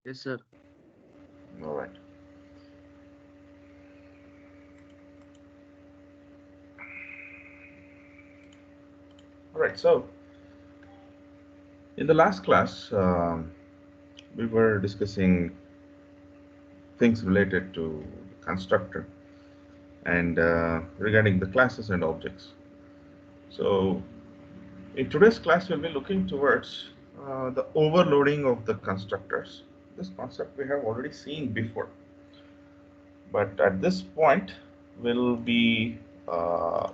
Yes, sir. All right. All right. So in the last class, we were discussing things related to constructor and regarding the classes and objects. So in today's class, we'll be looking towards the overloading of the constructors. This concept we have already seen before, but at this point, we'll be uh,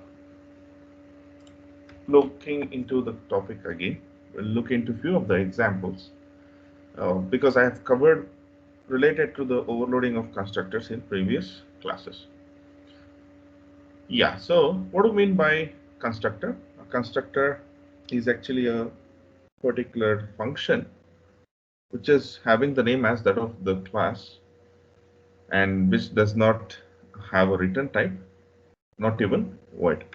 looking into the topic again. We'll look into few of the examples because I have covered related to the overloading of constructors in previous classes. Yeah, so what do you mean by constructor? A constructor is actually a particular function which is having the name as that of the class and which does not have a return type, not even void.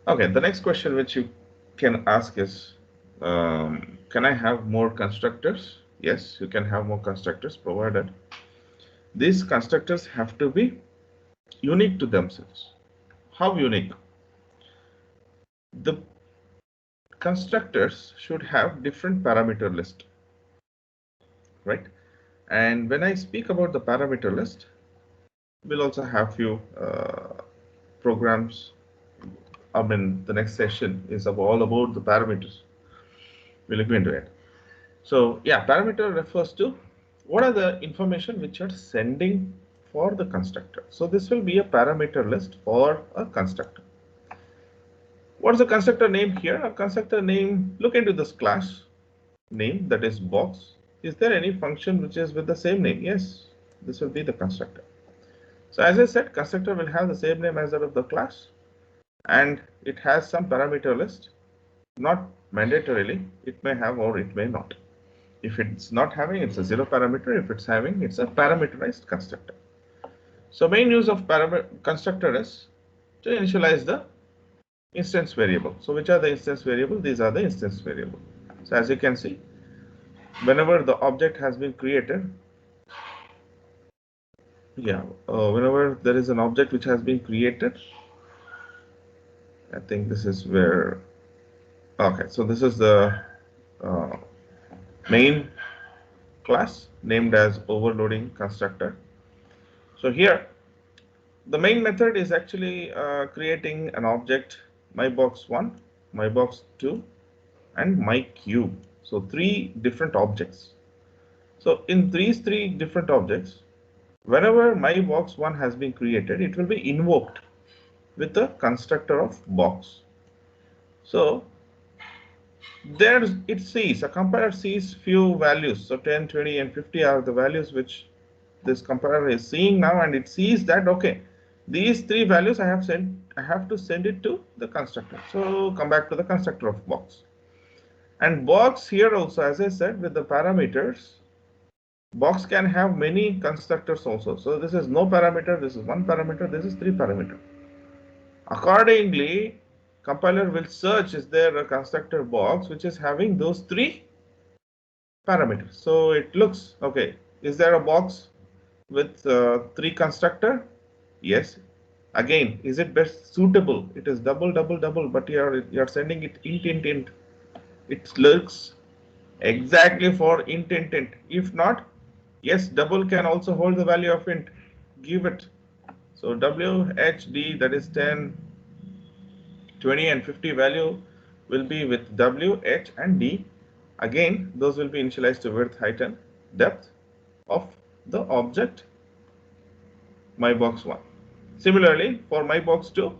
Okay, the next question which you can ask is, can I have more constructors? Yes, you can have more constructors provided these constructors have to be unique to themselves. How unique? The constructors should have different parameter list, right? And when I speak about the parameter list, we'll also have few programs. I mean, the next session is all about the parameters. We'll look into it. So yeah, parameter refers to what are the information which are sending for the constructor. So this will be a parameter list for a constructor. What's the constructor name here? A constructor name, look into this class name, that is box. Is there any function which is with the same name? Yes, this will be the constructor. So as I said, constructor will have the same name as that of the class, and it has some parameter list. Not mandatorily, it may have or it may not. If it's not having, it's a zero parameter. If it's having, it's a parameterized constructor. So main use of constructor is to initialize the instance variable. So which are the instance variable? These are the instance variable. So as you can see, whenever the object has been created, yeah, whenever there is an object which has been created, I think this is where, okay, so this is the uh, main class named as overloading constructor. So here, the main method is actually creating an object myBox1, myBox2, and myCube. So three different objects. So in these three different objects, whenever myBox1 has been created, it will be invoked with the constructor of box. So there it sees, a compiler sees few values. So 10, 20, and 50 are the values which this compiler is seeing now, and it sees that okay, these three values I have to send it to the constructor. So come back to the constructor of box. And box here also, as I said, with the parameters, box can have many constructors also. So this is no parameter, this is one parameter, this is three parameter. Accordingly, compiler will search, is there a constructor box which is having those three parameters. So it looks, okay, is there a box with three constructor? Yes. Again, is it best suitable? It is double, double, double, but you're sending it int, int, int. It looks exactly for int, int, int. If not, yes, double can also hold the value of int. Give it. So WHD, that is 10, 20, and 50 value will be with W, H, and D. Again, those will be initialized to width, height, and depth of the object myBox1. Similarly, for myBox2,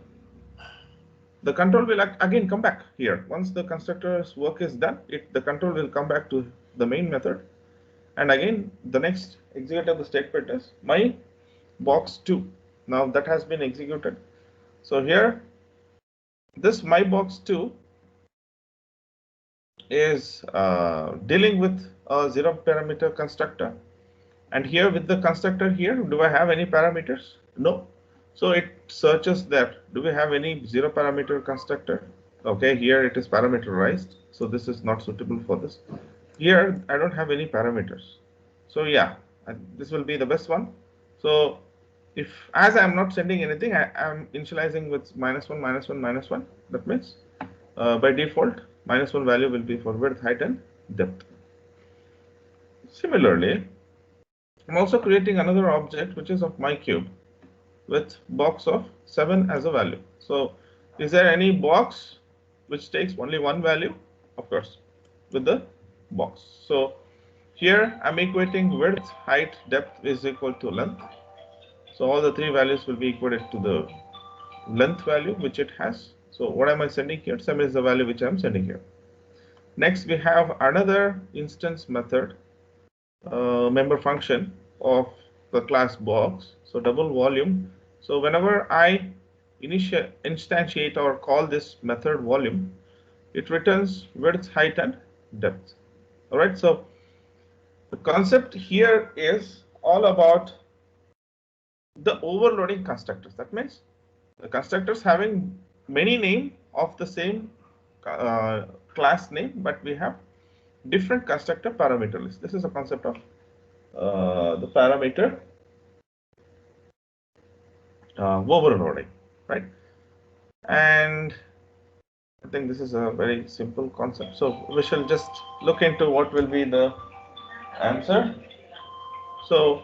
the control will again come back here. Once the constructor's work is done, the control will come back to the main method. And again, the next executable statement is myBox2. Now that has been executed. So here, this myBox2 is dealing with a zero parameter constructor. And here with the constructor here, do I have any parameters? No. So it searches that, do we have any zero parameter constructor? Okay, here it is parameterized. So this is not suitable for this. here I don't have any parameters. So yeah, this will be the best one. So if as I'm not sending anything, I'm initializing with -1, -1, -1. That means by default, -1 value will be for width, height, and depth. Similarly, I'm also creating another object which is of my cube with box of 7 as a value. So is there any box which takes only one value? Of course, with the box. So here I'm equating width, height, depth is equal to length. So all the three values will be equated to the length value which it has. So what am I sending here? 7 is the value which I'm sending here. Next we have another instance method member function of the class box. So double volume. So whenever I instantiate or call this method volume, it returns width, height, and depth. All right. So the concept here is all about the overloading constructors. That means the constructors having many name of the same class name, but we have different constructor parameter list. This is a concept of the parameter overloading, right? And I think this is a very simple concept. So we shall just look into what will be the answer. So,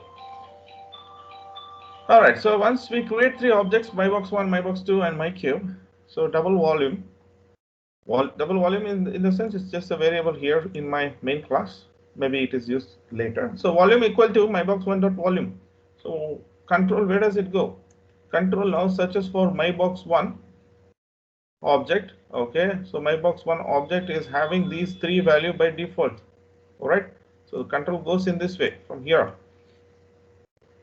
all right. So once we create three objects, my box 1, my box 2, and my cube. So double volume. Double volume in the sense it's just a variable here in my main class. Maybe it is used later. So volume equal to my box 1 dot volume. So control, where does it go? Control now searches for my box 1 object. Okay, so my box 1 object is having these three value by default. All right, so the control goes in this way from here,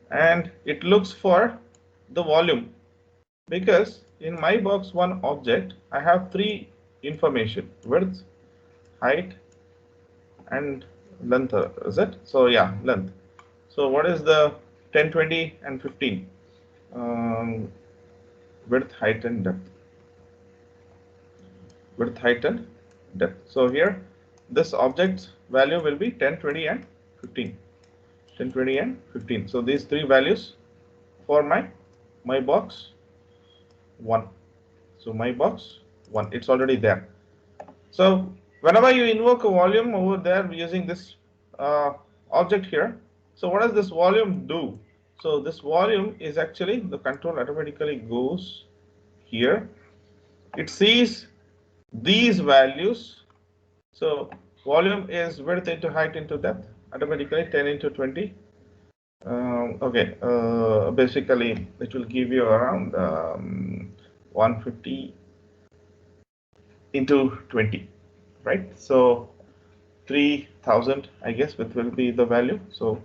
and it looks for the volume, because in my box 1 object I have three information: width, height, and length. Is it? So yeah, length. So what is the 10, 20, and 15? Width, height, and depth. Width, height, and depth. So here this object's value will be 10, 20, and 15. 10, 20, and 15. So these three values for my box 1. So my box 1, it's already there. So whenever you invoke a volume over there using this object here, so what does this volume do? So this volume is actually, the control automatically goes here. It sees these values. So volume is width into height into depth, automatically 10 into 20. Okay, basically it will give you around 150 into 20, right? So 3000, I guess, which will be the value. So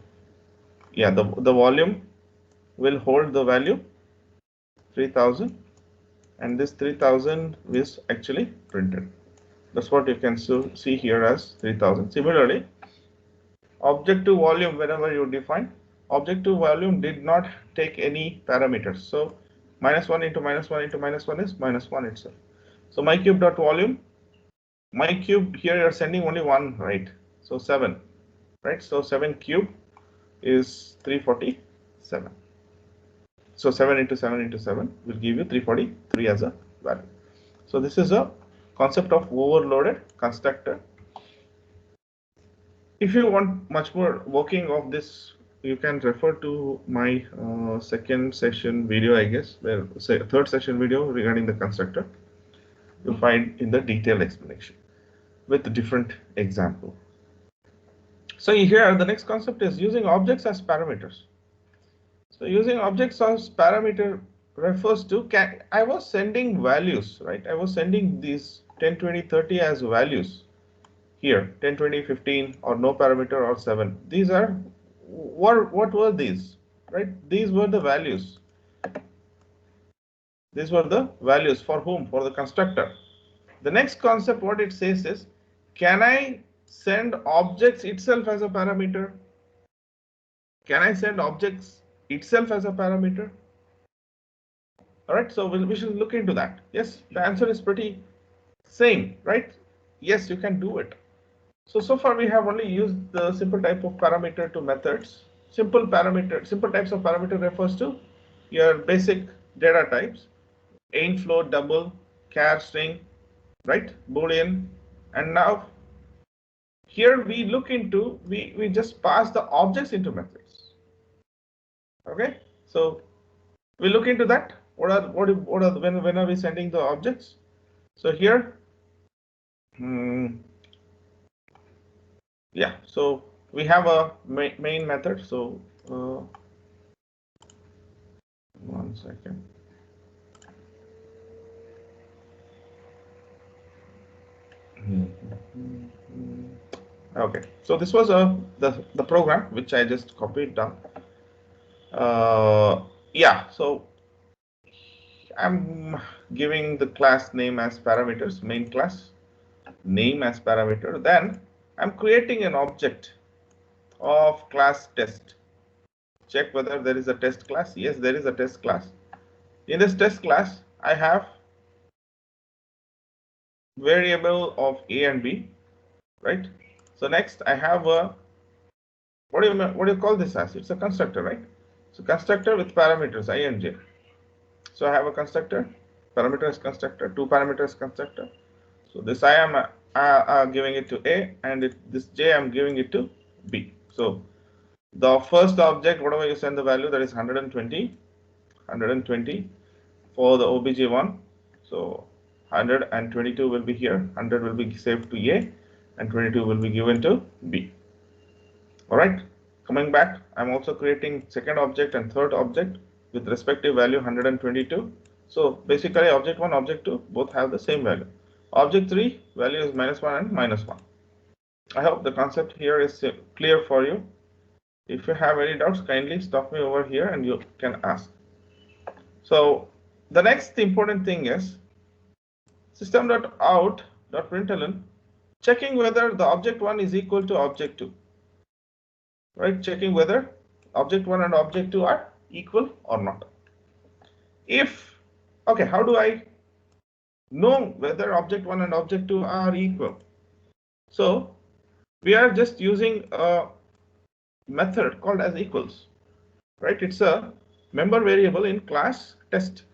yeah, the volume will hold the value 3000, and this 3000 is actually printed. That's what you can see here as 3000. Similarly, object to volume, whenever you define object to volume, did not take any parameters. So -1 into -1 into -1 is -1 itself. So my cube dot volume, my cube here you're sending only one, right? So 7, right? So 7 cube is 347. So 7 into 7 into 7 will give you 343 as a value. So this is a concept of overloaded constructor. If you want much more working of this, you can refer to my second session video, I guess, where third session video regarding the constructor. You'll find in the detailed explanation with a different example. So here the next concept is using objects as parameters. So using objects as parameter refers to, I was sending values, right? I was sending these 10, 20, 30 as values here, 10, 20, 15, or no parameter, or 7. These are, what were these, right? These were the values. These were the values for whom? For the constructor. The next concept, what it says is, can I send objects itself as a parameter? Can I send objects itself as a parameter? All right, so we should look into that. Yes, the answer is pretty same, right? Yes, you can do it. So far we have only used the simple type of parameter to methods. Simple types of parameter refers to your basic data types, int, float, double, char, string, right? Boolean. And now here we look into, we just pass the objects into methods. Okay, so we look into that. When are we sending the objects? So here, yeah, so we have a main method. So one second. Okay, so this was the program which I just copied down. Yeah, so I'm giving the class name as parameters, main class name as parameter. Then I'm creating an object of class test. Check whether there is a test class. Yes, there is a test class. In this test class, I have variable of a and b, right? So next I have a, what do you call this as? It's a constructor, right? So constructor with parameters I and j. So I have a constructor, parameter is constructor, two parameters constructor. So this I am giving it to a, and this j I'm giving it to b. So the first object, whatever you send the value, that is 120 for the obj1. So 122 will be here, 100 will be saved to a, and 22 will be given to b. All right, coming back, I'm also creating second object and third object with respective value 122. So basically object 1, object 2 both have the same value. Object 3 value is -1 and -1. I hope the concept here is clear for you. If you have any doubts, kindly stop me over here and you can ask. So the next important thing is system.out.println checking whether the object 1 is equal to object 2. Right, checking whether object 1 and object 2 are equal or not. If, okay, how do I know whether object 1 and object 2 are equal? So we are just using a method called as equals, right? It's a member variable in class test.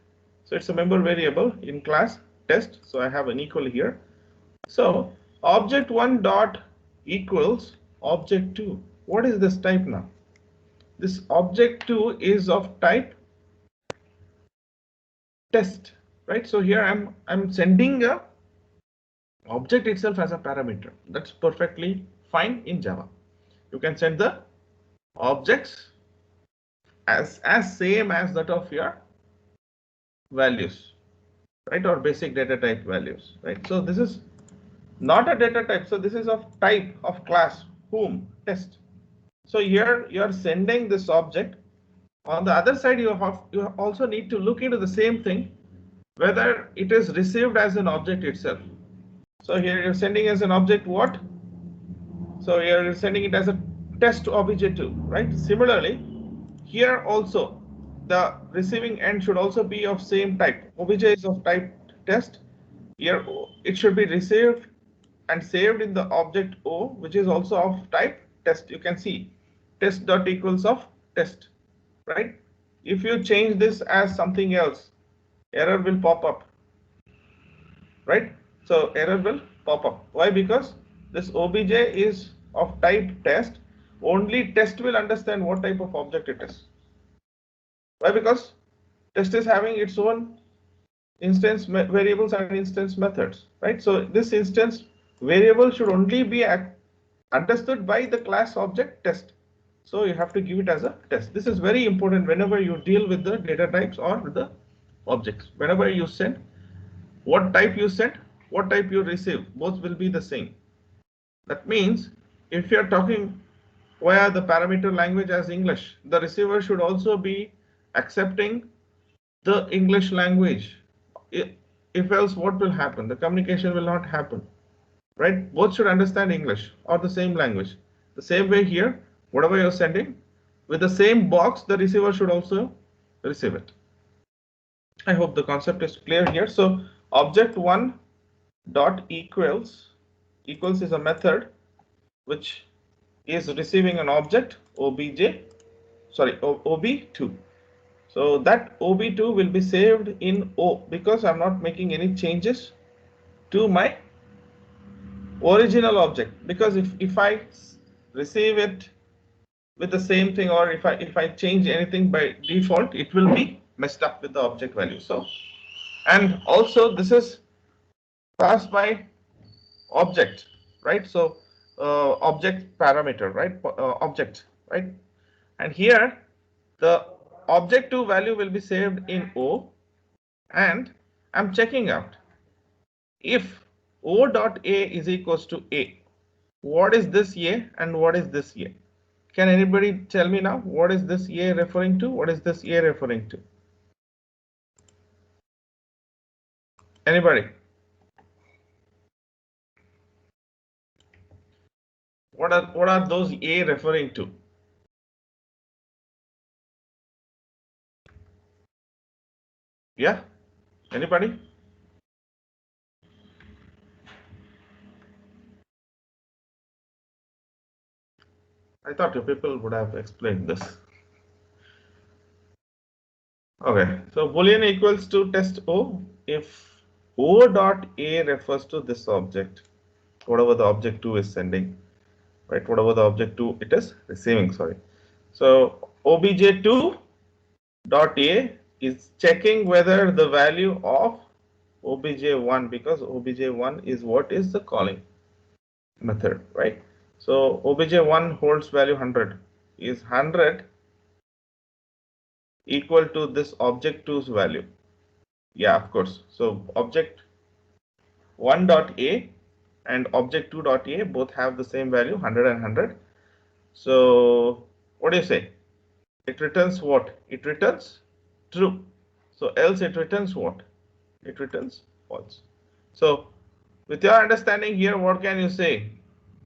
So it's a member variable in class test. So I have an equal here. So object 1 dot equals object 2. What is this type now? This object 2 is of type test, right? So here I'm sending a object itself as a parameter. That's perfectly fine in Java. You can send the objects as same as that of your values, right? Or basic data type values, right? So this is not a data type. So this is of type of class whom test. So here you are sending this object. On the other side, you also need to look into the same thing, whether it is received as an object itself. So here you're sending as an object what? So here you're sending it as a test obj2, right? Similarly, here also the receiving end should also be of same type. Obj is of type test. Here it should be received and saved in the object O, which is also of type test. You can see test dot equals of test, right? If you change this as something else, error will pop up, right? So error will pop up. Why? Because this obj is of type test. Only test will understand what type of object it is. Why? Because test is having its own instance variables and instance methods, right? So this instance variable should only be understood by the class object test. So you have to give it as a test. This is very important whenever you deal with the data types or the objects. Whenever you send, what type you send, what type you receive, both will be the same. That means if you are talking via the parameter language as English, the receiver should also be accepting the English language. If else, what will happen? The communication will not happen, right? Both should understand English or the same language. The same way here, whatever you're sending, with the same box, the receiver should also receive it. I hope the concept is clear here. So object 1 dot equals is a method which is receiving an object OB2. So that OB2 will be saved in O because I'm not making any changes to my original object, because if I receive it with the same thing, or if I change anything by default, it will be messed up with the object value. So, and also this is passed by object, right? So object parameter, right? Object, right? And here the object2 value will be saved in O, and I'm checking out if O dot A is equals to A. What is this A and what is this A? Can anybody tell me now? What is this A referring to? What is this A referring to? Anybody? What are those A referring to? Yeah? Anybody? I thought you people would have explained this. Okay, so Boolean equals to test O if O dot A refers to this object, whatever the object2 is sending, right? Whatever the object2 it is receiving, sorry. So obj2 dot A is checking whether the value of obj1, because obj1 is what is the calling method, right? So obj1 holds value 100. Is 100 equal to this object2's value? Yeah, of course. So object1 dot A and object2 dot A both have the same value, 100 and 100. So what do you say? It returns what? It returns true. So else it returns what? It returns false. So with your understanding here, what can you say?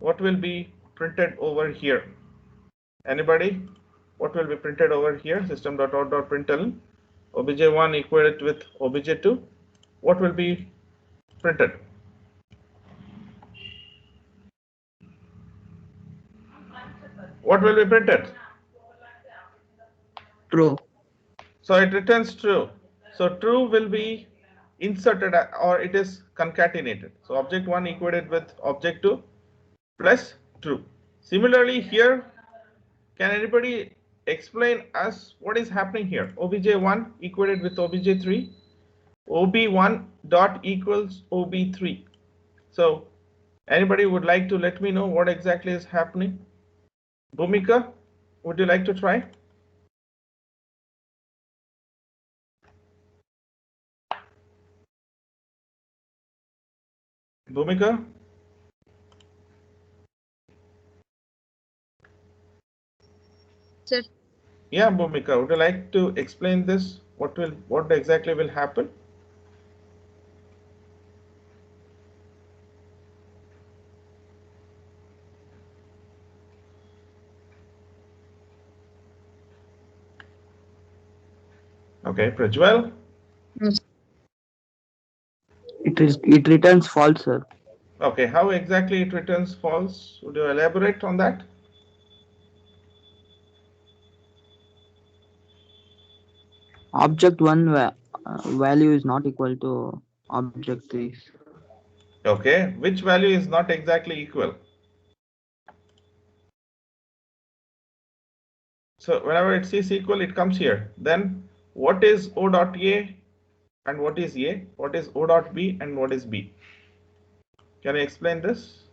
What will be printed over here? Anybody? What will be printed over here? System.out.println obj1 equated with obj2. What will be printed? What will be printed? True. So it returns true. So true will be inserted, or it is concatenated. So object1 equated with object2 plus true. Similarly here, can anybody explain us what is happening here? Obj1 equated with obj3, ob1 dot equals ob3. So anybody would like to let me know what exactly is happening? Bhumika, would you like to try? Bhumika? Sir, Yeah, Bhumika, would you like to explain this? What exactly will happen? Okay, Prajwal. yes, It returns false, sir. Okay, how exactly it returns false? Would you elaborate on that? Object one value is not equal to object 3. Okay, which value is not exactly equal? So whenever it is equal, it comes here. Then what is O dot A and what is A? What is O dot B and what is B? Can I explain this?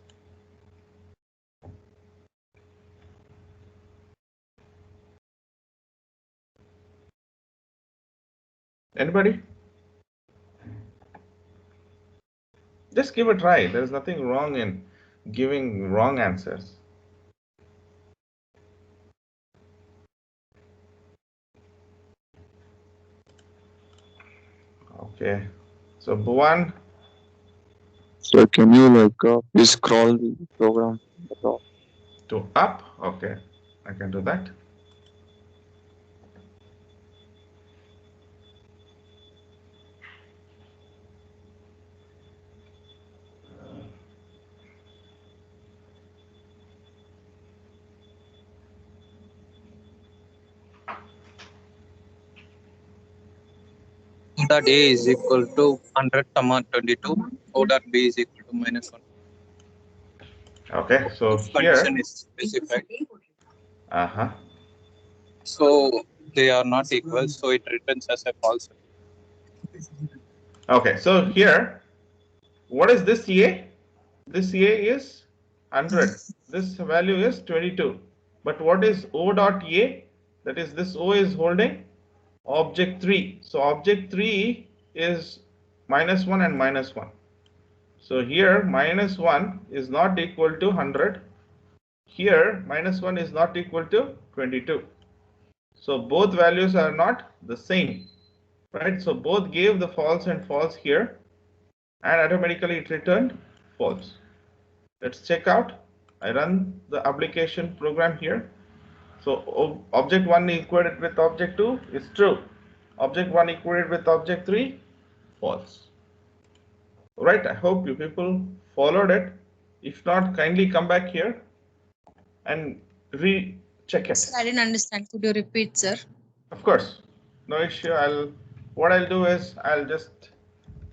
Anybody? Just give a try. There is nothing wrong in giving wrong answers. Okay. So Bhuvan, So can you please scroll the program at the top? to up. Okay, I can do that. dot A is equal to 100, 22. O dot B is equal to -1. Okay, so If condition here, is specified. uh-huh. So they are not equal, so it returns as a false. Okay, so here, what is this A? This A is 100. This value is 22. But what is O dot A? That is, this O is holding object 3. So object 3 is -1 and -1. So here -1 is not equal to 100. Here -1 is not equal to 22. So both values are not the same, right? So both gave the false and false here, and automatically it returned false. Let's check out. I run the application program here. So object 1 equated with object 2 is true. Object 1 equated with object 3, false. Right, I hope you people followed it. If not, kindly come back here and recheck it. Sir, I didn't understand. Could you repeat, sir? Of course, no issue. What I'll do is I'll just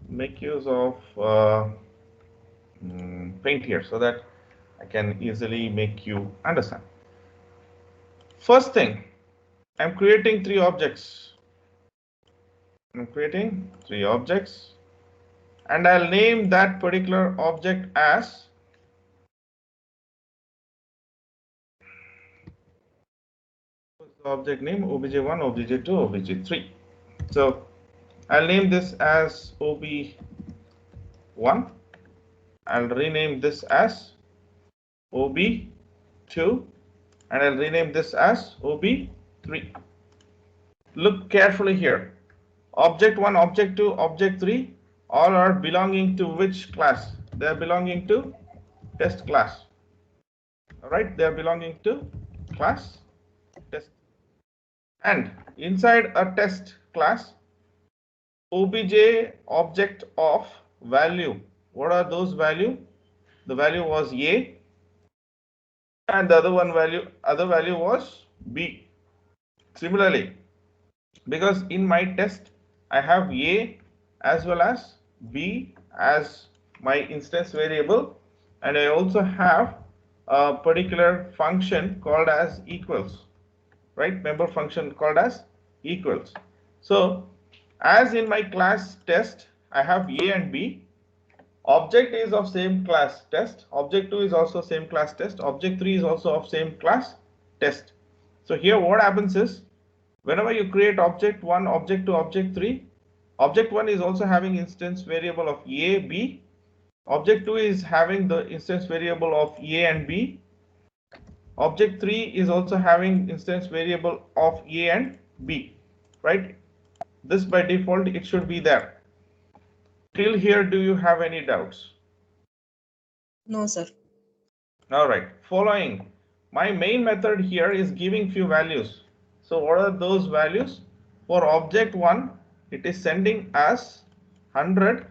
make use of paint here so that I can easily make you understand. First thing, I'm creating 3 objects. I'm creating 3 objects, and I'll name that particular object as object name obj1, obj2, obj3. So I'll name this as ob1. I'll rename this as ob2, and I'll rename this as ob3. Look carefully here. Object 1, object 2, object 3 all are belonging to which class? They are belonging to test class. All right, they are belonging to class test. And inside a test class, obj object of value. What are those value? The value was a, and the other value was b. Similarly, because in my test I have a as well as b as my instance variable, and I also have a particular function called as equals, right? Member function called as equals. So as in my class test I have a and b. Object is of same class test, object 2 is also same class test, object 3 is also of same class test. So here what happens is, whenever you create object 1, object 2, object 3, object 1 is also having instance variable of a, b, object 2 is having the instance variable of a and b, object 3 is also having instance variable of a and b, right? This by default it should be there. Till here, do you have any doubts? No, sir. All right, following. My main method here is giving few values. So what are those values? For object 1, it is sending us 100.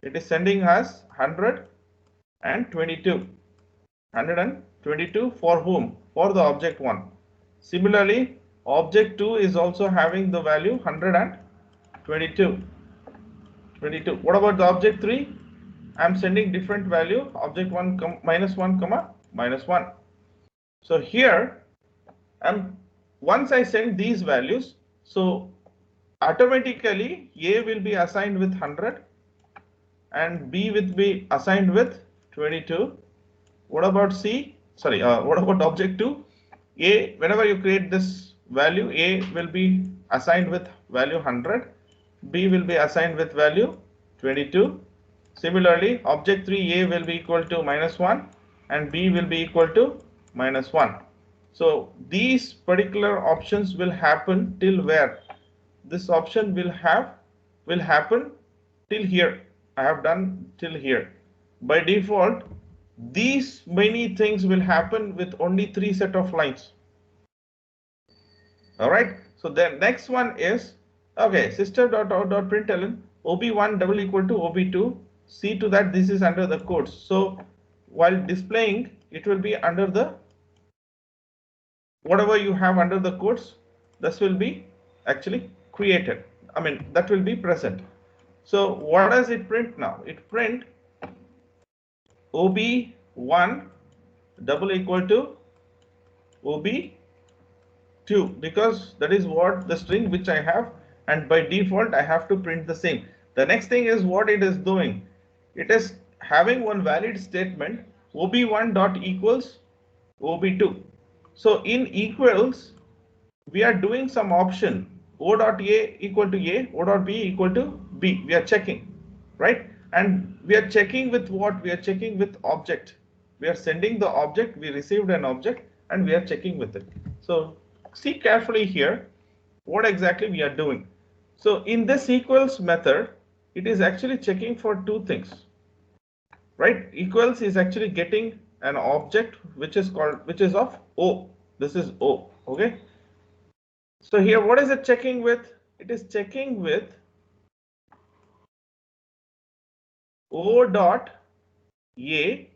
It is sending us 122. 122 for whom? For the object 1. Similarly, object 2 is also having the value 122. 22. What about the object 3? I am sending different value, object 1 -1 comma -1. So here once I send these values, so automatically A will be assigned with 100 and B will be assigned with 22. What about C? Sorry, what about object 2? A, whenever you create this value, A will be assigned with value 100, B will be assigned with value 22. Similarly, object 3A will be equal to -1 and B will be equal to -1. So these particular options will happen till where? This option will happen till here. I have done till here. By default, these many things will happen with only 3 set of lines. All right. So the next one is, okay, system.out.println ob1 double equal to ob2. See to that this is under the quotes. So while displaying, it will be under the, whatever you have under the quotes, this will be actually created. I mean, that will be present. So what does it print now? It print OB1 double equal to OB2, because that is what the string which I have, and by default I have to print the same. The next thing is what it is doing. It is having one valid statement, OB1 dot equals OB2. So in equals, we are doing some option, O dot A equal to A, O dot B equal to B. We are checking, right? And we are checking with what? We are checking with object. We are sending the object, we received an object, and we are checking with it. So see carefully here what exactly we are doing. So in this equals method, it is actually checking for two things, right? Equals is actually getting an object which is of O. This is O, okay? So here, what is it checking with? It is checking with O dot A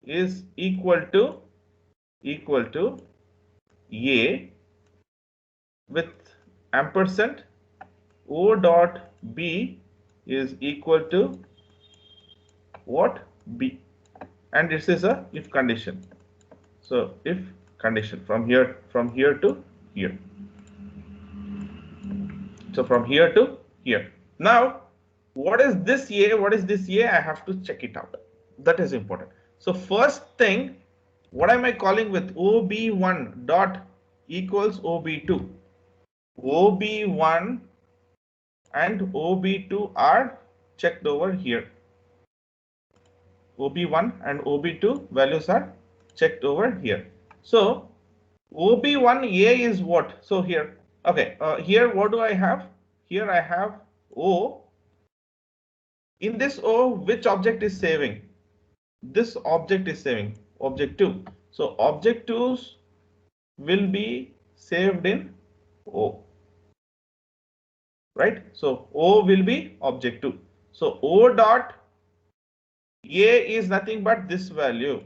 is equal to A with ampersand. O dot B is equal to what? B, and this is a if condition. So if condition from here to here. So from here to here. Now, what is this A? What is this A? I have to check it out. That is important. So first thing, what am I calling with? OB1 dot equals OB2. OB1 and OB2 are checked over here. OB1 and OB2 values are checked over here. So OB1A is what? So here, okay, here what do I have? Here I have O. In this O, which object is saving? This object is saving, object 2. So object 2s will be saved in O, right? So O will be object 2. So O dot A is nothing but this value.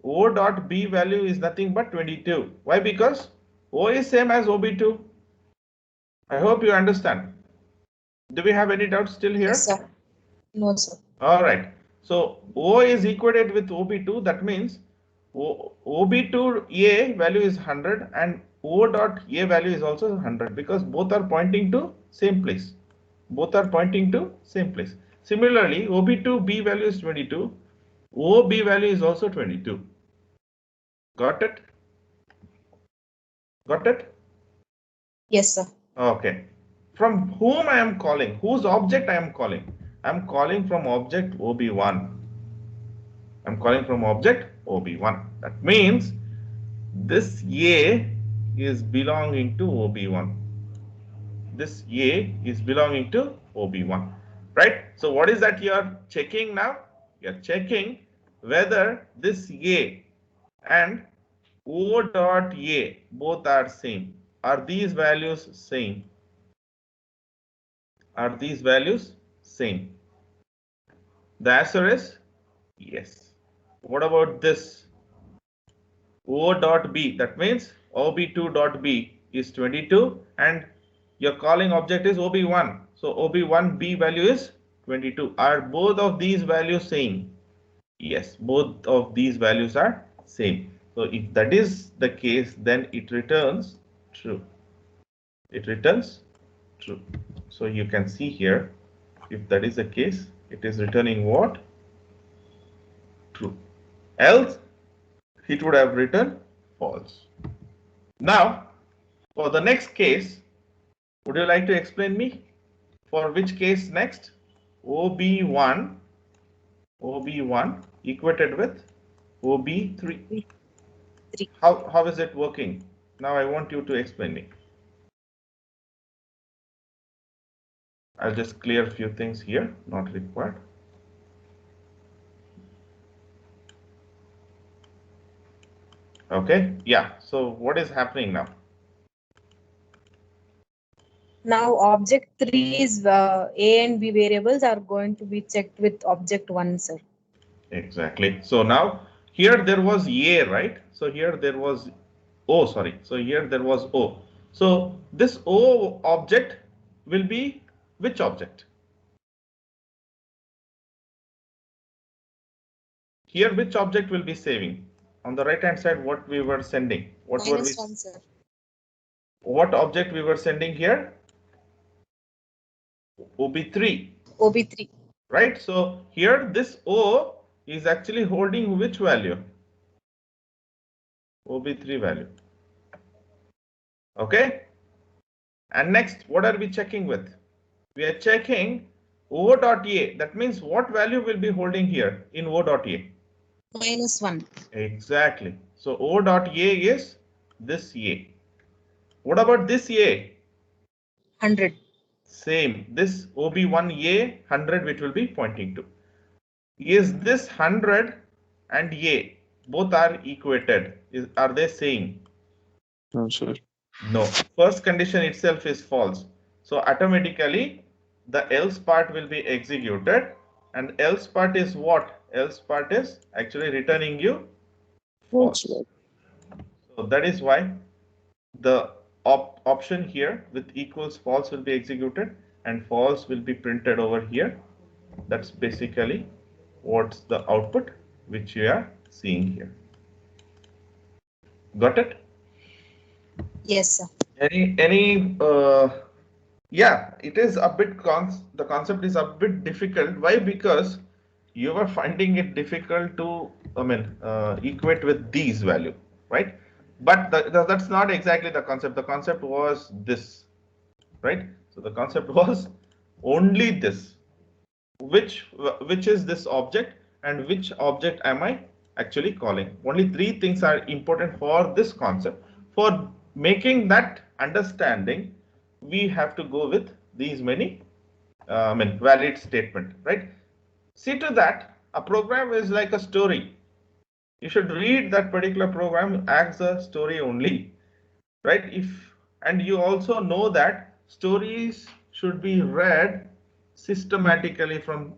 O dot B value is nothing but 22. Why? Because O is same as OB2. I hope you understand. Do we have any doubts still here? Yes, sir. No, sir. All right. So O is equated with OB2. That means OB2 A value is 100 and O dot A value is also 100, because both are pointing to same place. Both are pointing to same place. Similarly, OB2 B value is 22. OB value is also 22. Got it? Got it? Yes, sir. Okay. From whom I am calling? Whose object I am calling? I am calling from object OB1. I am calling from object OB1. That means this A is belonging to OB1. This A is belonging to OB1, right? So what is that you are checking now? You are checking whether this A and O dot A both are same. Are these values same? Are these values same? The answer is yes. What about this? O dot B, that means OB2 dot B is 22 and your calling object is OB1. So OB1 B value is 22. Are both of these values same? Yes, both of these values are same. So if that is the case, then it returns true. It returns true. So you can see here, if that is the case, it is returning what? True. Else, it would have written false. Now, for the next case, would you like to explain me? For which case next? OB1 equated with OB3. How is it working? Now I want you to explain me. I'll just clear a few things here, not required. Okay, yeah. So what is happening now? Now object 3 is A and B variables are going to be checked with object 1, sir. Exactly. So now here there was A, right? So here there was O, sorry. So here there was O. So this O object will be which object? Here, which object will be saving? On the right hand side, what we were sending? What were we? -1, sir. What object we were sending here? OB3. OB3. Right? So here this O is actually holding which value? OB3 value. Okay. And next, what are we checking with? We are checking O.A. That means what value will be holding here in O.A? -1. Exactly. So O.A is this A. What about this A? 100. Same. This OB1A 100 which will be pointing to. Is this 100 and A both are equated? Are they same? No, sir. No. First condition itself is false. So automatically the else part will be executed, and else part is what? Else part is actually returning you false. So that is why the option here with equals false will be executed and false will be printed over here. That's basically what's the output which you are seeing here. Got it? Yes, sir. Yeah, it is a bit the concept is a bit difficult. Why? Because you were finding it difficult to equate with these value, right? But that's not exactly the concept. The concept was this, right? So the concept was only this, which is this object and which object am I actually calling. Only three things are important for this concept. For making that understanding, we have to go with these many valid statement, right? See to that a program is like a story. You should read that particular program as a story only, right? And you also know that stories should be read systematically from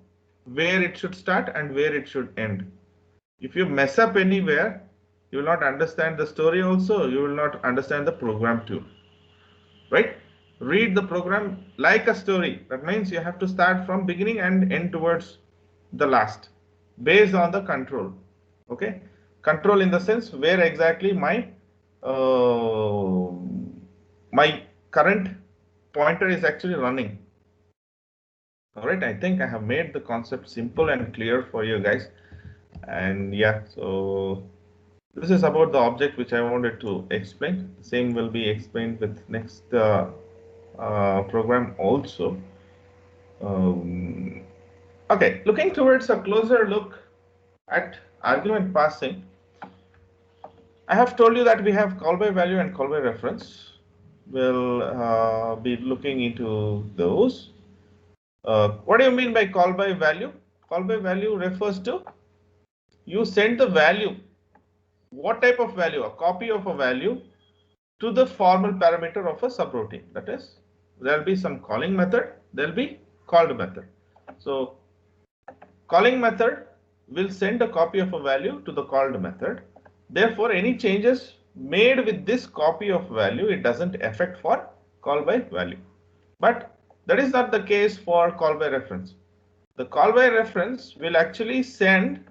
where it should start and where it should end. If you mess up anywhere, you will not understand the story also, you will not understand the program too, right? Read the program like a story. That means you have to start from beginning and end towards the last based on the control. Okay, control in the sense where exactly uh, my current pointer is actually running. All right, I think I have made the concept simple and clear for you guys. And yeah, so this is about the object which I wanted to explain. The same will be explained with next program also. Okay, looking towards a closer look at argument passing, I have told you that we have call by value and call by reference. We'll be looking into those. What do you mean by call by value? Call by value refers to you send the value. What type of value? A copy of a value to the formal parameter of a subroutine. That is, there will be some calling method, there will be called method. So calling method will send a copy of a value to the called method. Therefore, any changes made with this copy of value, it doesn't affect for call by value. But that is not the case for call by reference. The call by reference will actually send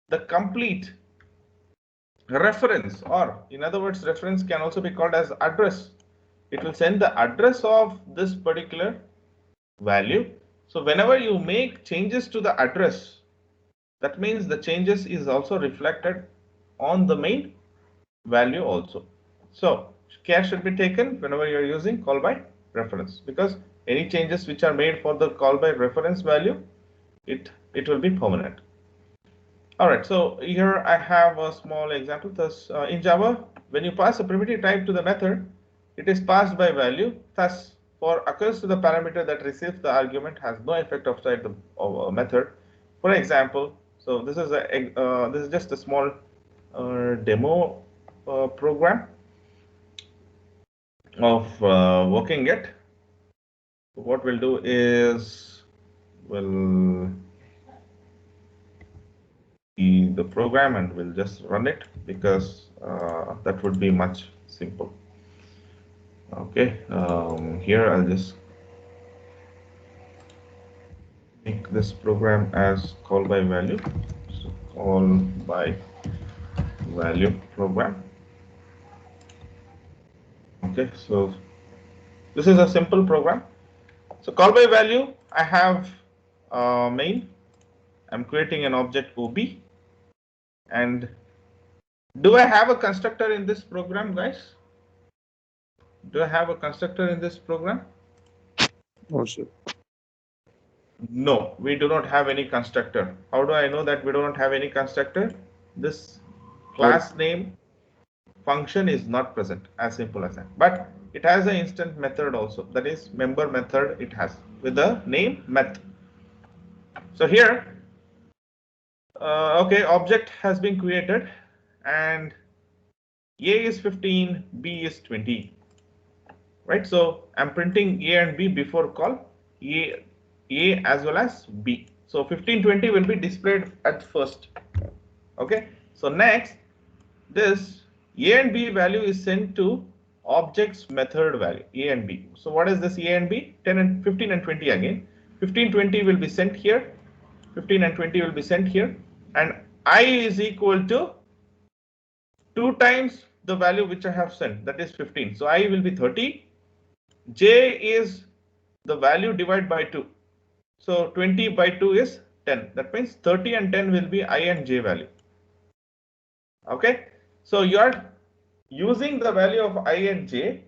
the complete reference, or in other words, reference can also be called as address. It will send the address of this particular value. So whenever you make changes to the address, that means the changes is also reflected on the main value also. So care should be taken whenever you are using call by reference, because any changes which are made for the call by reference value, it will be permanent. All right, so here I have a small example. Thus, in Java, when you pass a primitive type to the method, it is passed by value. Thus, for occurs to the parameter that receives the argument has no effect outside the method. For example, so this is just a small demo program of working it. What we'll do is we'll the program and we'll just run it, because that would be much simple. Okay, here I'll just make this program as call by value. So call by value program. Okay, so this is a simple program. So call by value, I have main. I'm creating an object OB, and do I have a constructor in this program, guys? Do I have a constructor in this program? No, sir. No, we do not have any constructor. How do I know that we do not have any constructor? This class name function is not present, as simple as that. But it has an instant method also, that is member method it has with the name meth. So here, okay, object has been created and A is 15, B is 20, right? So I'm printing A and B before call, A as well as B. So 15, 20 will be displayed at first. Okay. So next, this A and B value is sent to object's method value, A and B. So what is this A and B? 10 and 15 and 20 again. 15, 20 will be sent here. 15 and 20 will be sent here. And I is equal to 2 times the value which I have sent, that is 15. So I will be 30. J is the value divided by 2. So 20 by 2 is 10. That means 30 and 10 will be I and J value. Okay. So you are using the value of I and J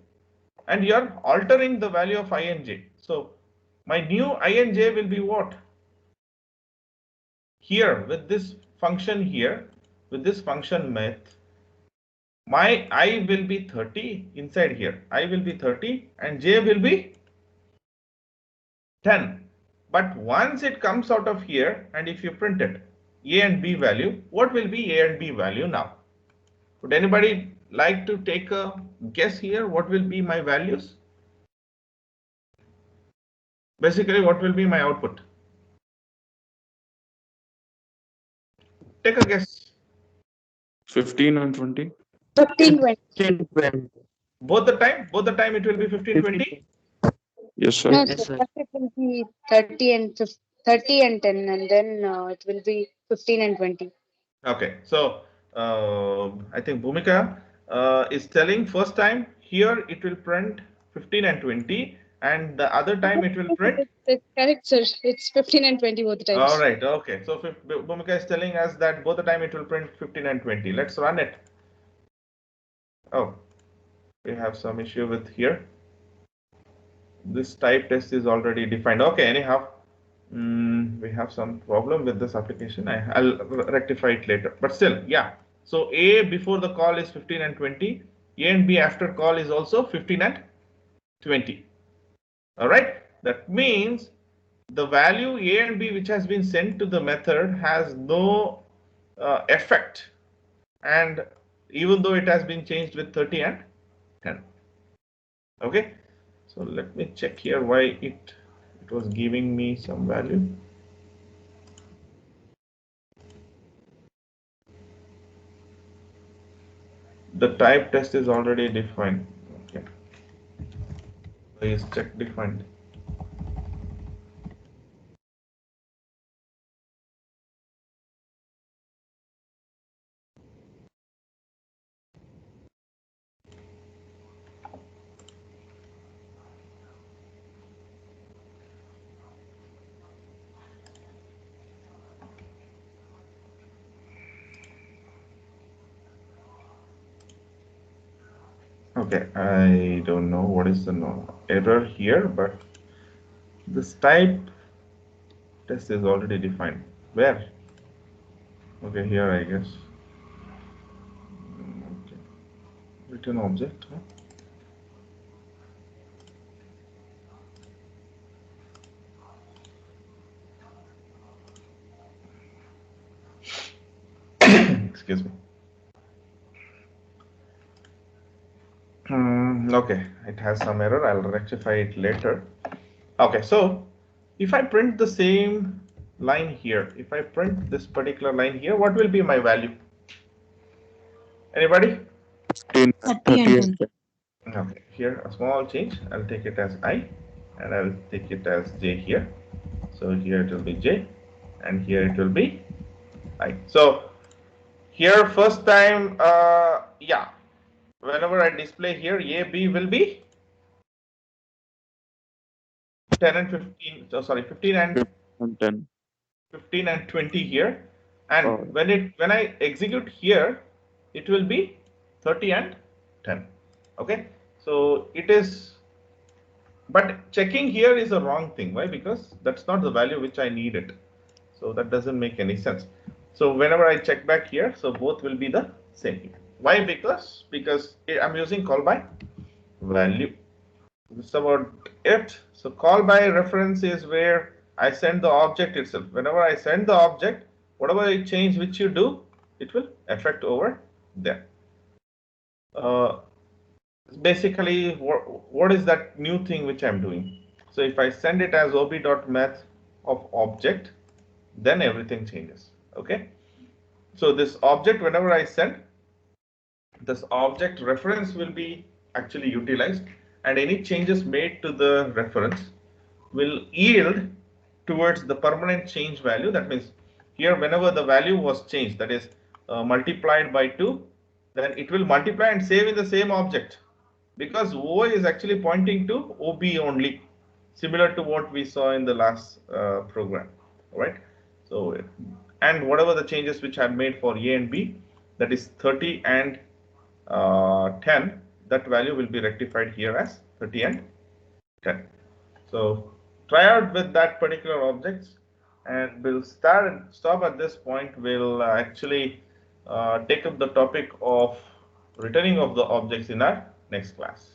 and you are altering the value of I and J. So my new I and J will be what? Here with this function here, with this function math, my I will be 30 inside here. I will be 30 and J will be 10. But once it comes out of here and if you print it, A and B value, what will be A and B value now? Would anybody like to take a guess here? What will be my values? Basically, what will be my output? Take a guess. 15 and 20. 15, 20. 15, 20. Both the time it will be 15, 20. Yes, sir. No, Yes, sir. sir. First it will be 30 and 10, and then it will be 15 and 20. Okay, so I think Bhumika is telling first time here it will print 15 and 20, and the other time it will print. It's correct, sir. It's 15 and 20 both the times. All right, okay. So Bhumika is telling us that both the time it will print 15 and 20. Let's run it. Oh, we have some issue with here. This type test is already defined. Okay, anyhow, we have some problem with this application. I'll rectify it later. But still, yeah. So A before the call is 15 and 20. A and B after call is also 15 and 20. All right. That means the value A and B which has been sent to the method has no effect, and even though it has been changed with 30 and 10. Okay. So let me check here why it was giving me some value. The type test is already defined. Okay. Is check defined. Okay, I don't know what is the error here, but this type test is already defined. Where? Okay, here I guess. Okay. Return object. Huh? Excuse me. Okay, it has some error. I'll rectify it later. Okay, so if I print the same line here, if I print this particular line here, what will be my value? Anybody? 15, 30 and 10. Okay, here a small change. I'll take it as I and I'll take it as J here. So here it will be j, and here it will be I. So here first time, yeah, whenever I display here, a, b will be 10 and 15, so sorry, 15 and 10. 15 and 20 here, and Oh, when I execute here, it will be 30 and 10. Okay, so it is, but checking here is a wrong thing. Why? Because that's not the value which I needed. So that doesn't make any sense. So whenever I check back here, so both will be the same. Why? Because I'm using call by value. This is about it. So call by reference is where I send the object itself. Whenever I send the object, whatever I change which you do, it will affect over there. Basically, what is that new thing which I'm doing? So if I send it as ob.math of object, then everything changes. Okay. So this object, whenever I send, this object reference will be actually utilized, and any changes made to the reference will yield towards the permanent change value. That means here whenever the value was changed, that is multiplied by 2, then it will multiply and save in the same object, because O is actually pointing to OB only, similar to what we saw in the last program, right? So, and whatever the changes which are made for A and B, that is 30 and 10, that value will be rectified here as 30 and 10. So try out with that particular objects, and we'll stop at this point. We'll actually take up the topic of returning of the objects in our next class.